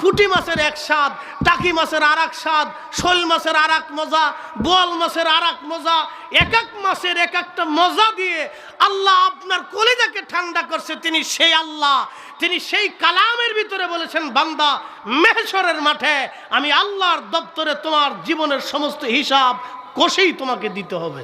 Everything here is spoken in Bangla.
পুঁটি মাছের এক স্বাদ, টাকি মাছের আর এক স্বাদ, শোল মাছের আর এক মজা, বোয়াল মাছের আর এক মজা। এক এক মাছের এক একটা মজা দিয়ে আল্লাহ আপনার কলিজাকে ঠান্ডা করছে। তিনি সেই আল্লাহ, তিনি সেই কালামের ভিতরে বলেছেন, বান্দা মেহশরের মাঠে আমি আল্লাহর দপ্তরে তোমার জীবনের সমস্ত হিসাব কষেই তোমাকে দিতে হবে।